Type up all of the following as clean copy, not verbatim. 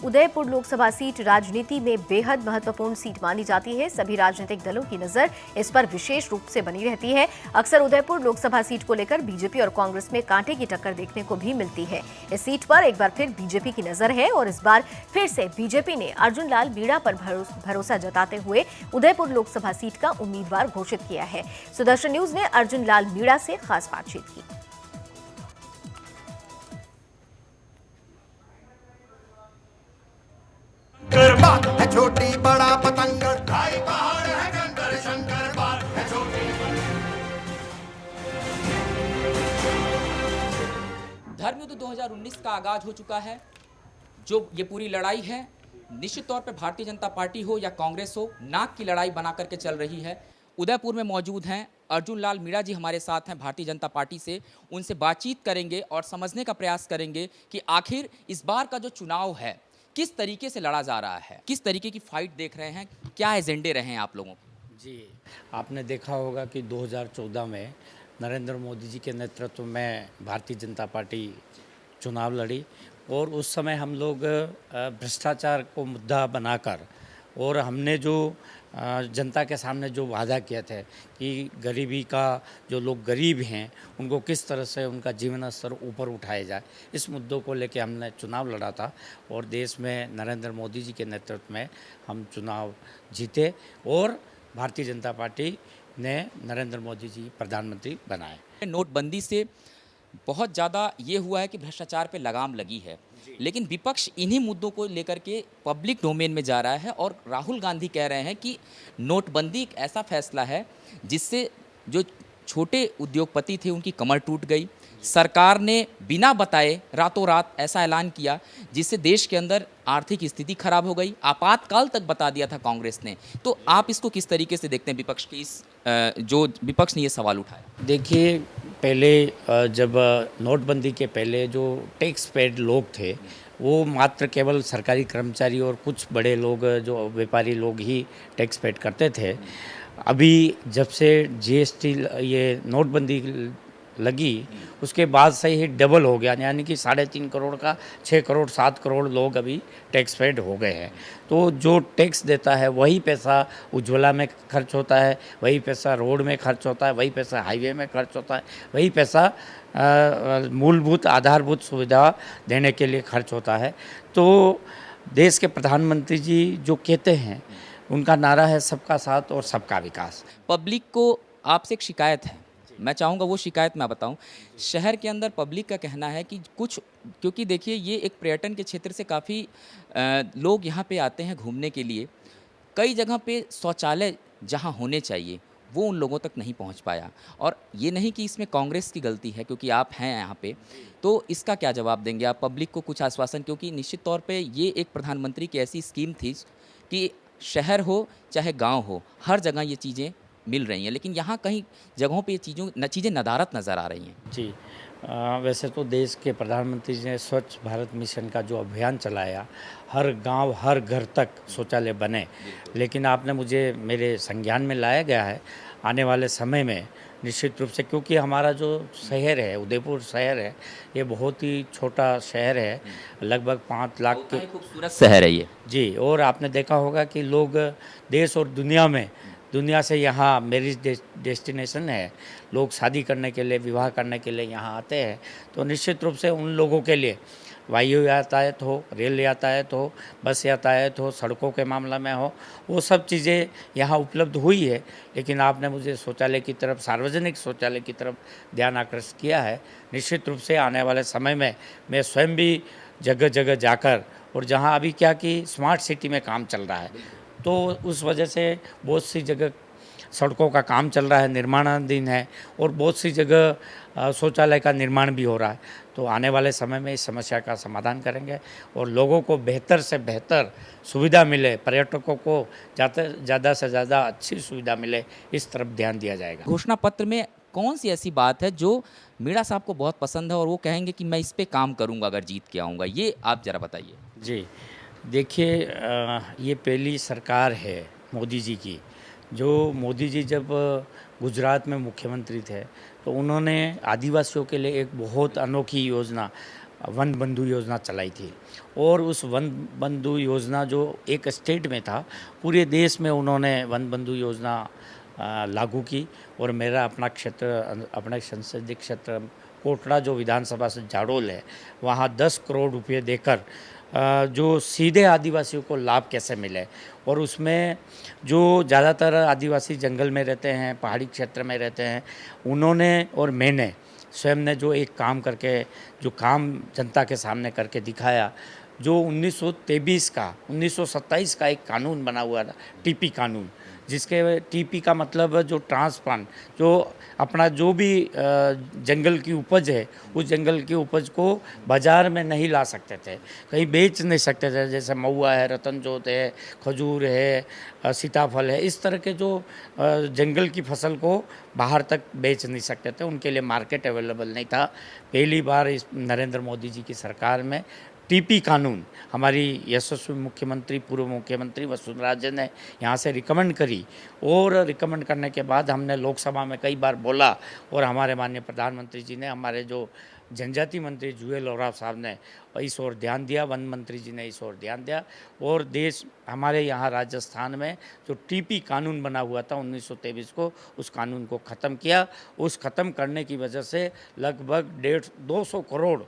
Udaipur Lok Sabha seat राजनीति में बेहद महत्वपूर्ण सीट मानी जाती है। सभी राजनीतिक दलों की नजर इस पर विशेष रूप से बनी रहती है। अक्सर उदयपुर लोकसभा सीट को लेकर बीजेपी और कांग्रेस में कांटे की टक्कर देखने को भी मिलती है। इस सीट पर एक बार फिर बीजेपी की नजर है और इस बार फिर से बीजेपी ने अर्जुन लाल मीणा पर भरोसा जताते हुए उदयपुर लोकसभा सीट का उम्मीदवार घोषित किया है। सुदर्शन न्यूज ने अर्जुन लाल मीणा से खास बातचीत की। बात है छोटी बड़ा पतंगर, ढाई पहाड़ है कंकर शंकर, बात है छोटी। धर्मयुद्ध 2019 का आगाज हो चुका है। जो ये पूरी लड़ाई है, निश्चित तौर पे भारतीय जनता पार्टी हो या कांग्रेस हो, नाक की लड़ाई बना करके चल रही है। उदयपुर में मौजूद हैं अर्जुन लाल मीणा जी, हमारे साथ हैं भारतीय जनता पार्टी से। उनसे बातचीत करेंगे और समझने का प्रयास करेंगे कि आखिर इस बार का जो चुनाव है किस तरीके से लड़ा जा रहा है, किस तरीके की फाइट देख रहे हैं, क्या एजेंडे रहे हैं आप लोगों के। जी, आपने देखा होगा कि 2014 में नरेंद्र मोदी जी के नेतृत्व में भारतीय जनता पार्टी चुनाव लड़ी और उस समय हम लोग भ्रष्टाचार को मुद्दा बनाकर और हमने जो जनता के सामने जो वादा किए थे कि गरीबी का, जो लोग गरीब हैं उनको किस तरह से उनका जीवन स्तर ऊपर उठाया जाए, इस मुद्दों को लेकर हमने चुनाव लड़ा था और देश में नरेंद्र मोदी जी के नेतृत्व में हम चुनाव जीते और भारतीय जनता पार्टी ने नरेंद्र मोदी जी प्रधानमंत्री बनाए। नोटबंदी से बहुत ज़्यादा ये हुआ है कि भ्रष्टाचार पे लगाम लगी है, लेकिन विपक्ष इन्हीं मुद्दों को लेकर के पब्लिक डोमेन में जा रहा है और राहुल गांधी कह रहे हैं कि नोटबंदी एक ऐसा फैसला है जिससे जो छोटे उद्योगपति थे उनकी कमर टूट गई। सरकार ने बिना बताए रातों रात ऐसा ऐलान किया जिससे देश के अंदर आर्थिक स्थिति खराब हो गई, आपातकाल तक बता दिया था कांग्रेस ने। तो आप इसको किस तरीके से देखते हैं, विपक्ष के इस जो विपक्ष ने ये सवाल उठाया। देखिए, पहले जब नोटबंदी के पहले जो टैक्स पेड लोग थे वो मात्र केवल सरकारी कर्मचारी और कुछ बड़े लोग जो व्यापारी लोग ही टैक्स पेड करते थे। अभी जब से जीएसटी ये नोटबंदी लगी उसके बाद से ही डबल हो गया, यानी कि 3.5 करोड़ का 6 करोड़ 7 करोड़ लोग अभी टैक्स पेड हो गए हैं। तो जो टैक्स देता है वही पैसा उज्ज्वला में खर्च होता है, वही पैसा रोड में खर्च होता है, वही पैसा हाईवे में खर्च होता है, वही पैसा मूलभूत आधारभूत सुविधा देने के लिए खर्च होता है। तो देश के प्रधानमंत्री जी जो कहते हैं उनका नारा है सबका साथ और सबका विकास। पब्लिक को आपसे एक शिकायत है, मैं चाहूँगा वो शिकायत मैं बताऊँ। शहर के अंदर पब्लिक का कहना है कि कुछ, क्योंकि देखिए ये एक पर्यटन के क्षेत्र से काफ़ी लोग यहाँ पे आते हैं घूमने के लिए, कई जगह पे शौचालय जहाँ होने चाहिए वो उन लोगों तक नहीं पहुँच पाया। और ये नहीं कि इसमें कांग्रेस की गलती है क्योंकि आप हैं यहाँ पे, तो इसका क्या जवाब देंगे आप पब्लिक को, कुछ आश्वासन, क्योंकि निश्चित तौर पर ये एक प्रधानमंत्री की ऐसी स्कीम थी कि शहर हो चाहे गाँव हो हर जगह ये चीज़ें मिल रही हैं, लेकिन यहाँ कहीं जगहों पे ये चीज़ें नदारत नज़र आ रही हैं। जी, वैसे तो देश के प्रधानमंत्री जी ने स्वच्छ भारत मिशन का जो अभियान चलाया, हर गांव हर घर तक शौचालय बने, लेकिन आपने मुझे मेरे संज्ञान में लाया गया है आने वाले समय में निश्चित रूप से, क्योंकि हमारा जो शहर है उदयपुर शहर है ये बहुत ही छोटा शहर है, लगभग 5 लाख के खूबसूरत शहर है ये। जी, और आपने देखा होगा कि लोग देश और दुनिया से यहाँ मैरिज डेस्टिनेशन है, लोग शादी करने के लिए, विवाह करने के लिए यहाँ आते हैं। तो निश्चित रूप से उन लोगों के लिए वायु यातायात हो, रेल यातायात हो, बस यातायात हो, सड़कों के मामला में हो, वो सब चीज़ें यहाँ उपलब्ध हुई है। लेकिन आपने मुझे शौचालय की तरफ, सार्वजनिक शौचालय की तरफ ध्यान आकर्षित किया है। निश्चित रूप से आने वाले समय में मैं स्वयं भी जगह जगह जाकर, और जहाँ अभी क्या कि स्मार्ट सिटी में काम चल रहा है तो उस वजह से बहुत सी जगह सड़कों का काम चल रहा है, निर्माणाधीन है, और बहुत सी जगह शौचालय का निर्माण भी हो रहा है। तो आने वाले समय में इस समस्या का समाधान करेंगे और लोगों को बेहतर से बेहतर सुविधा मिले, पर्यटकों को ज़्यादा से ज़्यादा अच्छी सुविधा मिले, इस तरफ ध्यान दिया जाएगा। घोषणा पत्र में कौन सी ऐसी बात है जो मीणा साहब को बहुत पसंद है और वो कहेंगे कि मैं इस पे काम करूँगा अगर जीत के आऊँगा, ये आप ज़रा बताइए। जी, देखिए, ये पहली सरकार है मोदी जी की। जो मोदी जी जब गुजरात में मुख्यमंत्री थे तो उन्होंने आदिवासियों के लिए एक बहुत अनोखी योजना वन बंधु योजना चलाई थी। और उस वन बंधु योजना जो एक स्टेट में था, पूरे देश में उन्होंने वन बंधु योजना लागू की। और मेरा अपना क्षेत्र, अपना संसदीय क्षेत्र कोटड़ा जो विधानसभा से जाडोल है, वहाँ 10 करोड़ रुपये देकर जो सीधे आदिवासियों को लाभ कैसे मिले। और उसमें जो ज़्यादातर आदिवासी जंगल में रहते हैं, पहाड़ी क्षेत्र में रहते हैं, उन्होंने और मैंने स्वयं ने जो एक काम करके, जो काम जनता के सामने करके दिखाया, जो 1927 का 1927 का एक कानून बना हुआ था, टीपी कानून, जिसके टीपी का मतलब जो ट्रांसप्लांट, जो अपना जो भी जंगल की उपज है, उस जंगल की उपज को बाज़ार में नहीं ला सकते थे, कहीं बेच नहीं सकते थे। जैसे महुआ है, रतनजोत है, खजूर है, सीताफल है, इस तरह के जो जंगल की फसल को बाहर तक बेच नहीं सकते थे, उनके लिए मार्केट अवेलेबल नहीं था। पहली बार इस नरेंद्र मोदी जी की सरकार में टीपी कानून हमारी यशस्वी मुख्यमंत्री, पूर्व मुख्यमंत्री वसुंधरा राजे ने यहाँ से रिकमेंड करी। और रिकमेंड करने के बाद हमने लोकसभा में कई बार बोला, और हमारे माननीय प्रधानमंत्री जी ने, हमारे जो जनजाति मंत्री जुएल ओराव साहब ने इस ओर ध्यान दिया, वन मंत्री जी ने इस ओर ध्यान दिया। और देश, हमारे यहाँ राजस्थान में जो टीपी कानून बना हुआ था 1923 को, उस कानून को ख़त्म किया। उस ख़त्म करने की वजह से लगभग 200 करोड़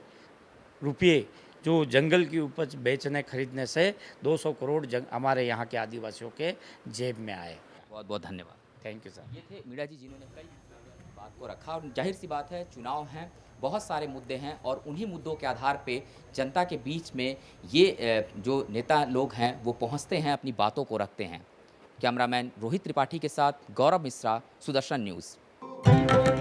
रुपये जो जंगल की उपज बेचने खरीदने से 200 करोड़ हमारे यहाँ के आदिवासियों के जेब में आए। बहुत बहुत धन्यवाद। Thank you sir. ये थे मीणा जी, जिन्होंने कई बात को रखा। और जाहिर सी बात है, चुनाव हैं, बहुत सारे मुद्दे हैं, और उन्हीं मुद्दों के आधार पे जनता के बीच में ये जो नेता लोग हैं वो पहुंचते हैं, अपनी बातों को रखते हैं। कैमरामैन रोहित त्रिपाठी के साथ गौरव मिश्रा, सुदर्शन न्यूज़।